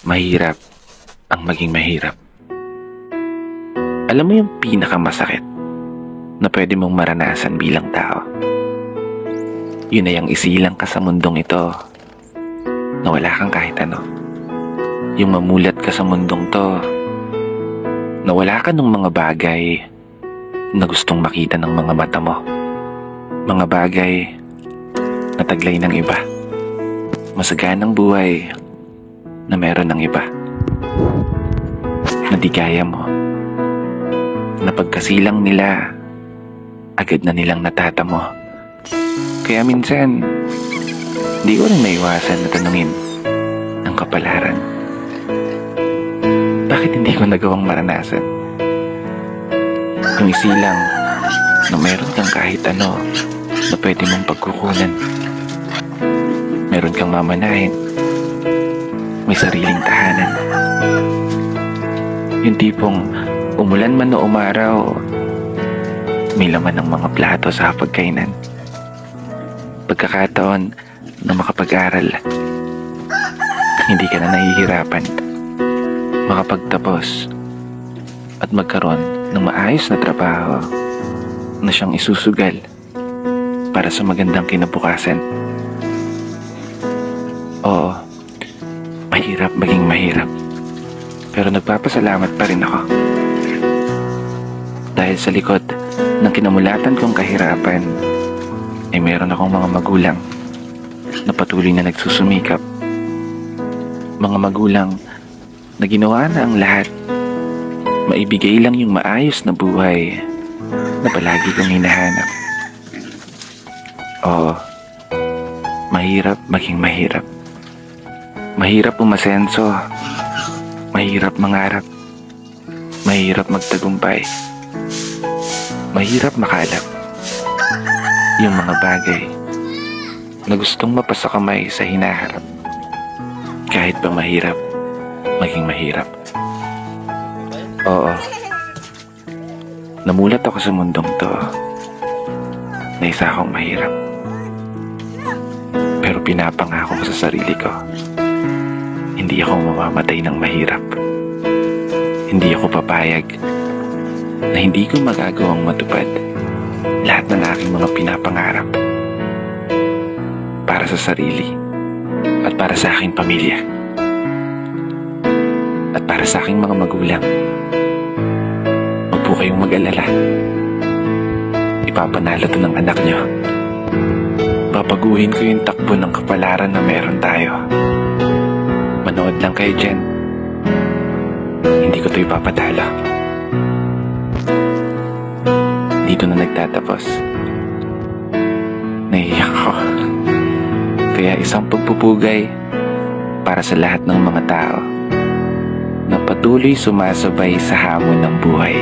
Mahirap ang maging mahirap. Alam mo yung pinakamasakit na pwede mong maranasan bilang tao? Yun na yung isilang ka sa mundong ito na wala kang kahit ano. Yung mamulat ka sa mundong to na wala ka ng mga bagay na gustong makita ng mga mata mo. Mga bagay na taglay ng iba. Masaganang buhay na meron ng iba. Na di kaya mo. Na pagkasilang nila, agad na nilang natatamo. Kaya minsan, di ko rin maiwasan na tanungin ang kapalaran. Bakit hindi ko nagawang maranasan? Yung isilang na meron kang kahit ano na pwede mong pagkukunan. Meron kang mamanahin. May sariling tahanan. Yung tipong umulan man o umaraw, may laman ng mga plato sa hapagkainan. Pagkakataon na makapag-aral, hindi ka na nahihirapan. Makapagtapos at magkaroon ng maayos na trabaho na siyang isusugal para sa magandang kinabukasan. Oo, mahirap maging mahirap. Pero nagpapasalamat pa rin ako. Dahil sa likod ng kinamulatan kong kahirapan, ay meron akong mga magulang na patuloy na nagsusumikap. Mga magulang na ginawa na ang lahat, maibigay lang yung maayos na buhay na palagi kong hinahanap. Oo, mahirap maging mahirap. Mahirap umasenso, mahirap mangarap, mahirap magtagumpay, mahirap makalap yung mga bagay na gustong mapasa kamay sa hinaharap. Kahit pa mahirap, maging mahirap. Oo, namulat ako sa mundong to na isa akong mahirap. Pero pinapangako ko sa sarili ko, hindi ako mamamatay ng mahirap. Hindi ako papayag na hindi ko magagawang matupad lahat ng aking mga pinapangarap para sa sarili at para sa aking pamilya at para sa aking mga magulang. Huwag po kayong mag-alala. Ipapanalo to ng anak nyo. Papaguhin ko yung takbo ng kapalaran na meron tayo. Manood lang kayo dyan. Hindi ko to ipapatalo. Dito na nagtatapos. Naiiyak ako. Kaya isang pagpupugay para sa lahat ng mga tao na patuloy sumasabay sa hamon ng buhay.